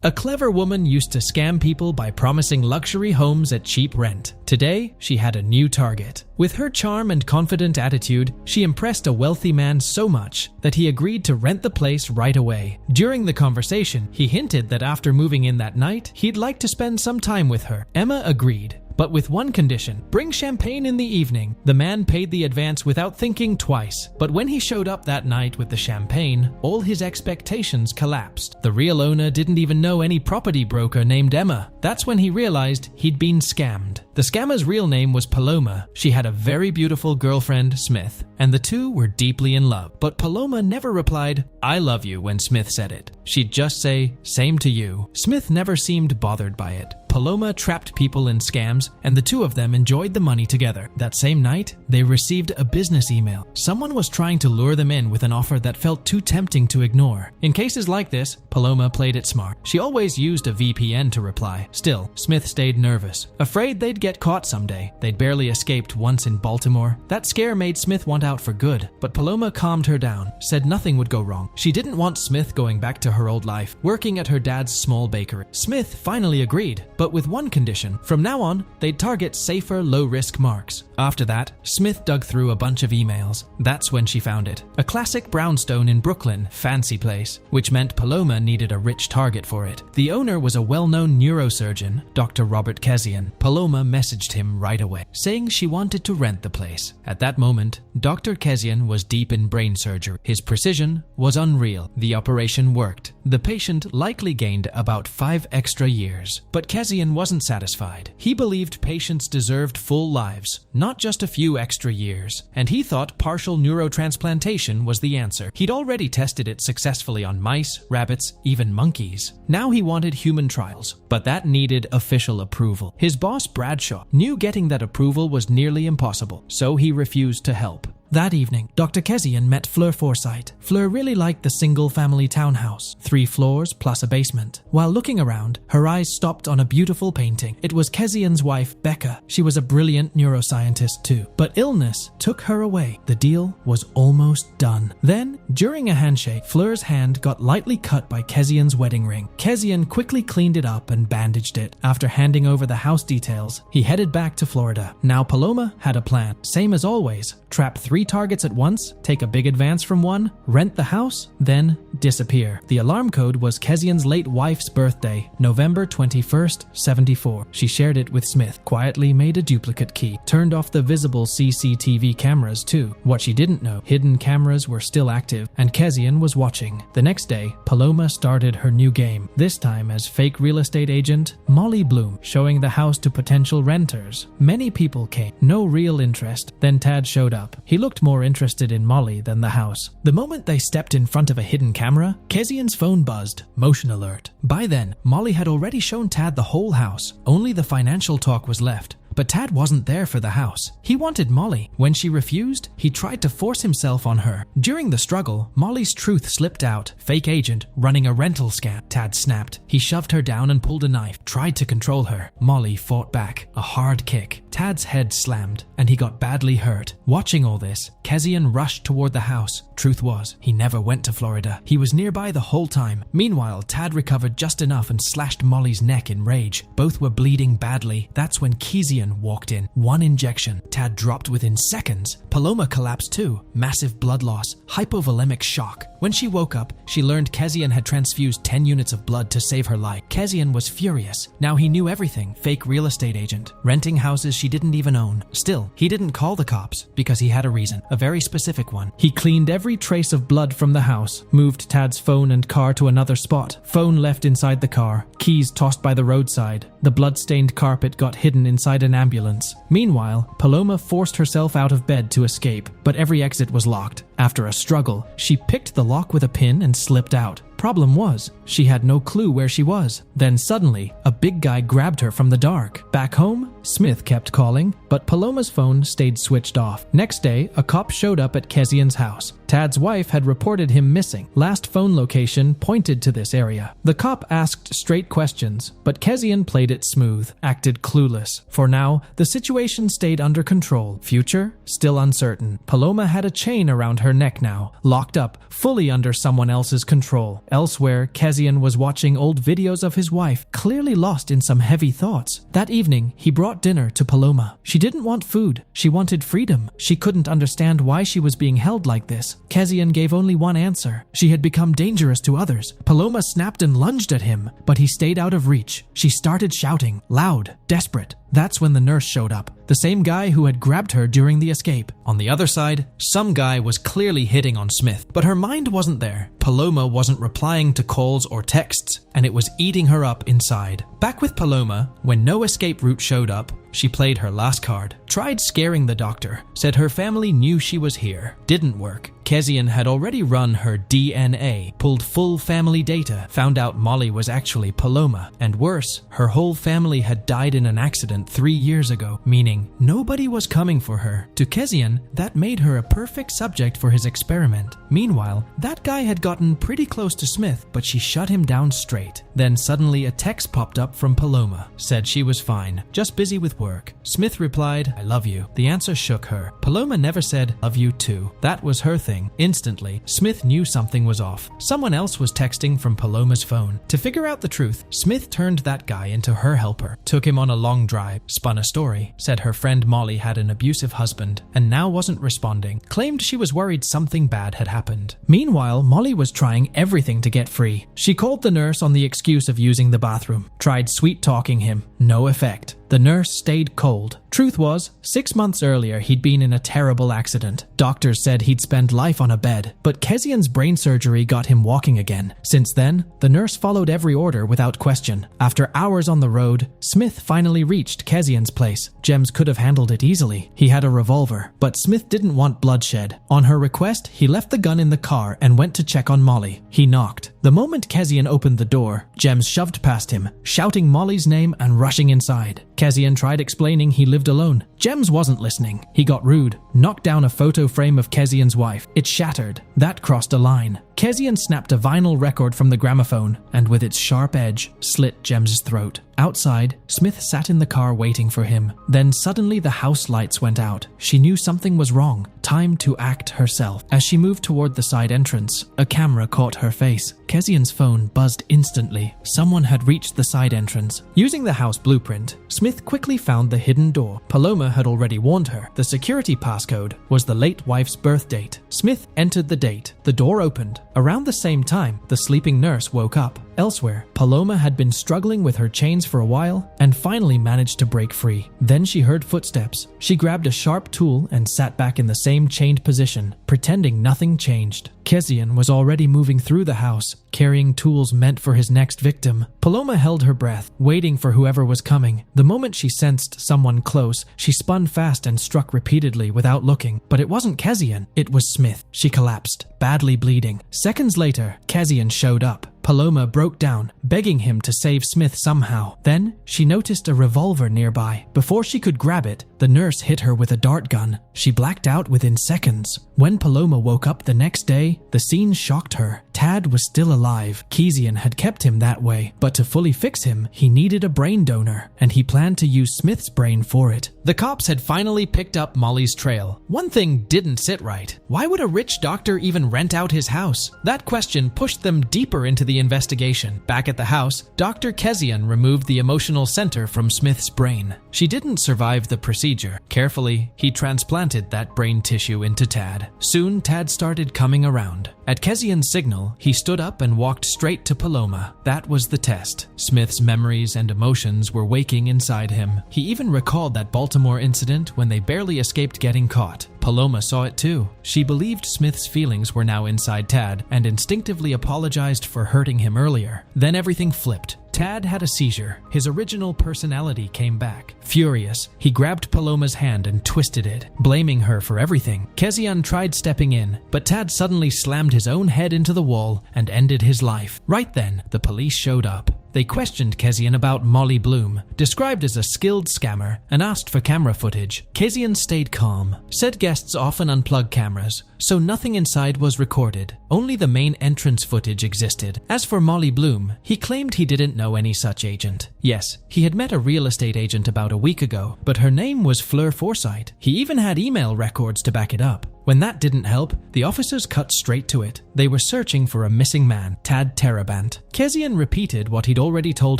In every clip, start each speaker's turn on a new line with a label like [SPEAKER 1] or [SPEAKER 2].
[SPEAKER 1] A clever woman used to scam people by promising luxury homes at cheap rent. Today, she had a new target. With her charm and confident attitude, she impressed a wealthy man so much that he agreed to rent the place right away. During the conversation, he hinted that after moving in that night, he'd like to spend some time with her. Emma agreed, but with one condition: bring champagne in the evening. The man paid the advance without thinking twice, but when he showed up that night with the champagne, all his expectations collapsed. The real owner didn't even know any property broker named Emma. That's when he realized he'd been scammed. The scammer's real name was Paloma. She had a very beautiful girlfriend, Smith, and the two were deeply in love. But Paloma never replied, "I love you," when Smith said it. She'd just say, "Same to you." Smith never seemed bothered by it. Paloma trapped people in scams, and the two of them enjoyed the money together. That same night, they received a business email. Someone was trying to lure them in with an offer that felt too tempting to ignore. In cases like this, Paloma played it smart. She always used a VPN to reply. Still, Smith stayed nervous, afraid they'd get caught someday. They'd barely escaped once in Baltimore. That scare made Smith want out for good, but Paloma calmed her down, said nothing would go wrong. She didn't want Smith going back to her old life, working at her dad's small bakery. Smith finally agreed, but with one condition: from now on, they'd target safer, low-risk marks. After that, Smith dug through a bunch of emails. That's when she found it. A classic brownstone in Brooklyn, fancy place, which meant Paloma needed a rich target for it. The owner was a well-known neurosurgeon, Dr. Robert Kezian. Paloma messaged him right away, saying she wanted to rent the place. At that moment, Dr. Kezian was deep in brain surgery. His precision was unreal. The operation worked. The patient likely gained about 5 extra years. But Kezian wasn't satisfied. He believed patients deserved full lives, not just a few extra years. And he thought partial neurotransplantation was the answer. He'd already tested it successfully on mice, rabbits, even monkeys. Now he wanted human trials, but that needed official approval. His boss, Bradshaw, knew getting that approval was nearly impossible, so he refused to help. That evening, Dr. Kezian met Fleur Forsyth. Fleur really liked the single-family townhouse, 3 floors plus a basement. While looking around, her eyes stopped on a beautiful painting. It was Kezian's wife, Becca. She was a brilliant neuroscientist too, but illness took her away. The deal was almost done. Then, during a handshake, Fleur's hand got lightly cut by Kezian's wedding ring. Kezian quickly cleaned it up and bandaged it. After handing over the house details, he headed back to Florida. Now Paloma had a plan. Same as always: trap 3 targets at once, take a big advance from one, rent the house, then disappear. The alarm code was Kezian's late wife's birthday, November 21st, 74. She shared it with Smith, quietly made a duplicate key, turned off the visible CCTV cameras too. What she didn't know, hidden cameras were still active, and Kezian was watching. The next day, Paloma started her new game, this time as fake real estate agent Molly Bloom, showing the house to potential renters. Many people came, no real interest. Then Tad showed up. He looked more interested in Molly than the house. The moment they stepped in front of a hidden camera, Kezian's phone buzzed, motion alert. By then, Molly had already shown Tad the whole house. Only the financial talk was left. But Tad wasn't there for the house. He wanted Molly. When she refused, he tried to force himself on her. During the struggle, Molly's truth slipped out. Fake agent running a rental scam. Tad snapped. He shoved her down and pulled a knife, tried to control her. Molly fought back. A hard kick. Tad's head slammed, and he got badly hurt. Watching all this, Kezian rushed toward the house. Truth was, he never went to Florida. He was nearby the whole time. Meanwhile, Tad recovered just enough and slashed Molly's neck in rage. Both were bleeding badly. That's when Kezian walked in. 1 injection. Tad dropped within seconds. Paloma collapsed too. Massive blood loss. Hypovolemic shock. When she woke up, she learned Kezian had transfused 10 units of blood to save her life. Kezian was furious. Now he knew everything. Fake real estate agent. Renting houses she didn't even own. Still, he didn't call the cops because he had a reason. A very specific one. He cleaned every trace of blood from the house. Moved Tad's phone and car to another spot. Phone left inside the car. Keys tossed by the roadside. The blood-stained carpet got hidden inside an ambulance. Meanwhile, Paloma forced herself out of bed to escape, but every exit was locked. After a struggle, she picked the lock with a pin and slipped out. Problem was, she had no clue where she was. Then suddenly, a big guy grabbed her from the dark. Back home, Smith kept calling, but Paloma's phone stayed switched off. Next day, a cop showed up at Kezian's house. Tad's wife had reported him missing. Last phone location pointed to this area. The cop asked straight questions, but Kezian played it smooth, acted clueless. For now, the situation stayed under control. Future? Still uncertain. Paloma had a chain around her neck now, locked up, fully under someone else's control. Elsewhere, Kezian was watching old videos of his wife, clearly lost in some heavy thoughts. That evening, he brought dinner to Paloma. She didn't want food. She wanted freedom. She couldn't understand why she was being held like this. Kezian gave only one answer. She had become dangerous to others. Paloma snapped and lunged at him, but he stayed out of reach. She started shouting, loud, desperate. That's when the nurse showed up, the same guy who had grabbed her during the escape. On the other side, some guy was clearly hitting on Smith, but her mind wasn't there. Paloma wasn't replying to calls or texts, and it was eating her up inside. Back with Paloma, when no escape route showed up, she played her last card, tried scaring the doctor, said her family knew she was here. Didn't work. Kezian had already run her DNA, pulled full family data, found out Molly was actually Paloma, and worse, her whole family had died in an accident 3 years ago, meaning nobody was coming for her. To Kezian, that made her a perfect subject for his experiment. Meanwhile, that guy had gotten pretty close to Smith, but she shut him down straight. Then suddenly a text popped up from Paloma, said she was fine, just busy with work. Smith replied, I love you. The answer shook her. Paloma never said, love you too. That was her thing. Instantly, Smith knew something was off. Someone else was texting from Paloma's phone. To figure out the truth, Smith turned that guy into her helper, took him on a long drive, spun a story, said her friend Molly had an abusive husband and now wasn't responding, claimed she was worried something bad had happened. Meanwhile, Molly was trying everything to get free. She called the nurse on the excuse of using the bathroom, tried sweet-talking him, no effect. The nurse stayed cold. Truth was, 6 months earlier he'd been in a terrible accident. Doctors said he'd spend life on a bed, but Kezian's brain surgery got him walking again. Since then, the nurse followed every order without question. After hours on the road, Smith finally reached Kezian's place. Jems could have handled it easily. He had a revolver, but Smith didn't want bloodshed. On her request, he left the gun in the car and went to check on Molly. He knocked. The moment Kezian opened the door, Jems shoved past him, shouting Molly's name and rushing inside. Kezian tried explaining he lived alone. Jems wasn't listening. He got rude, knocked down a photo frame of Kezian's wife. It shattered. That crossed a line. Kezian snapped a vinyl record from the gramophone and with its sharp edge, slit Jems's throat. Outside, Smith sat in the car waiting for him. Then suddenly the house lights went out. She knew something was wrong. Time to act herself. As she moved toward the side entrance, a camera caught her face. Kezian's phone buzzed instantly. Someone had reached the side entrance. Using the house blueprint, Smith quickly found the hidden door. Paloma had already warned her. The security passcode was the late wife's birth date. Smith entered the date. The door opened. Around the same time, the sleeping nurse woke up. Elsewhere, Paloma had been struggling with her chains for a while and finally managed to break free. Then she heard footsteps. She grabbed a sharp tool and sat back in the same chained position, pretending nothing changed. Kezian was already moving through the house, carrying tools meant for his next victim. Paloma held her breath, waiting for whoever was coming. The moment she sensed someone close, she spun fast and struck repeatedly without looking. But it wasn't Kezian, it was Smith. She collapsed, badly bleeding. Seconds later, Kezian showed up. Paloma broke down, begging him to save Smith somehow. Then, she noticed a revolver nearby. Before she could grab it, the nurse hit her with a dart gun. She blacked out within seconds. When Paloma woke up the next day, the scene shocked her. Tad was still alive. Kezian had kept him that way, but to fully fix him, he needed a brain donor, and he planned to use Smith's brain for it. The cops had finally picked up Molly's trail. One thing didn't sit right. Why would a rich doctor even rent out his house? That question pushed them deeper into the investigation. Back at the house, Dr. Kezian removed the emotional center from Smith's brain. She didn't survive the procedure. Carefully, he transplanted that brain tissue into Tad. Soon, Tad started coming around. At Kezian's signal, he stood up and walked straight to Paloma. That was the test. Smith's memories and emotions were waking inside him. He even recalled that Baltimore incident when they barely escaped getting caught. Paloma saw it too. She believed Smith's feelings were now inside Tad and instinctively apologized for hurting him earlier. Then everything flipped. Tad had a seizure. His original personality came back. Furious, he grabbed Paloma's hand and twisted it, blaming her for everything. Kezian tried stepping in, but Tad suddenly slammed his own head into the wall and ended his life. Right then, the police showed up. They questioned Kezian about Molly Bloom, described as a skilled scammer, and asked for camera footage. Kezian stayed calm, said guests often unplug cameras, so nothing inside was recorded. Only the main entrance footage existed. As for Molly Bloom, he claimed he didn't know any such agent. Yes, he had met a real estate agent about a week ago, but her name was Fleur Forsyth. He even had email records to back it up. When that didn't help, the officers cut straight to it. They were searching for a missing man, Tad Terabant. Kezian repeated what he'd already told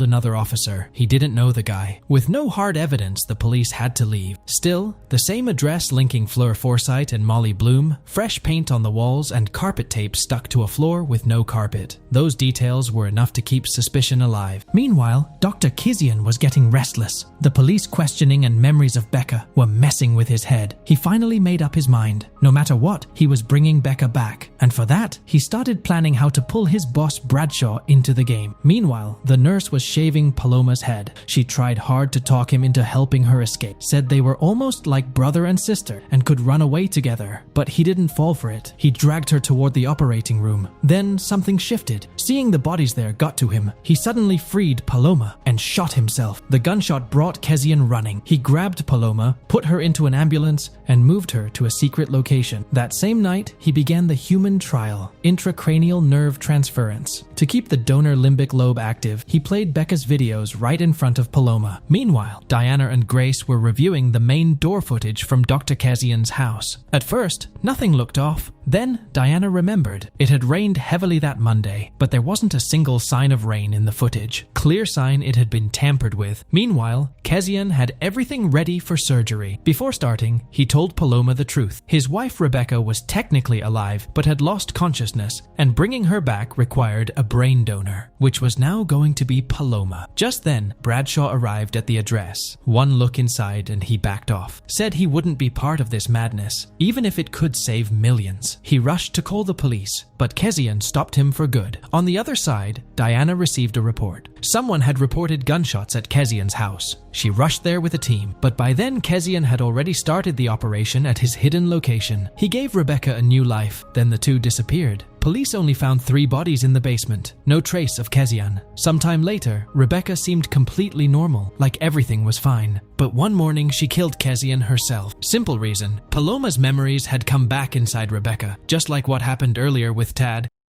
[SPEAKER 1] another officer. He didn't know the guy. With no hard evidence, the police had to leave. Still, the same address linking Fleur Forsyth and Molly Bloom, fresh paint on the walls, and carpet tape stuck to a floor with no carpet. Those details were enough to keep suspicion alive. Meanwhile, Dr. Kezian was getting restless. The police questioning and memories of Becca were messing with his head. He finally made up his mind. No matter what, he was bringing Becca back. And for that, he started planning how to pull his boss Bradshaw into the game. Meanwhile, the nurse was shaving Paloma's head. She tried hard to talk him into helping her escape, said they were almost like brother and sister and could run away together. But he didn't fall for it. He dragged her toward the operating room. Then something shifted. Seeing the bodies there got to him. He suddenly freed Paloma and shot himself. The gunshot brought Kezian running. He grabbed Paloma, put her into an ambulance, and moved her to a secret location. That same night, he began the human trial, intracranial nerve transference. To keep the donor limbic lobe active, he played Becca's videos right in front of Paloma. Meanwhile, Diana and Grace were reviewing the main door footage from Dr. Kezian's house. At first, nothing looked off. Then, Diana remembered. It had rained heavily that Monday, but there wasn't a single sign of rain in the footage. Clear sign it had been tampered with. Meanwhile, Kezian had everything ready for surgery. Before starting, he told Paloma the truth. His wife Rebecca was technically alive, but had lost consciousness, and bringing her back required a brain donor, which was now going to be Paloma. Just then, Bradshaw arrived at the address. One look inside and he backed off. Said he wouldn't be part of this madness, even if it could save millions. He rushed to call the police, but Kezian stopped him for good. On the other side, Diana received a report. Someone had reported gunshots at Kezian's house. She rushed there with a team, but by then Kezian had already started the operation at his hidden location. He gave Rebecca a new life, then the two disappeared. Police only found 3 bodies in the basement, no trace of Kezian. Sometime later, Rebecca seemed completely normal, like everything was fine. But one morning she killed Kezian herself. Simple reason, Paloma's memories had come back inside Rebecca, just like what happened earlier with Tad.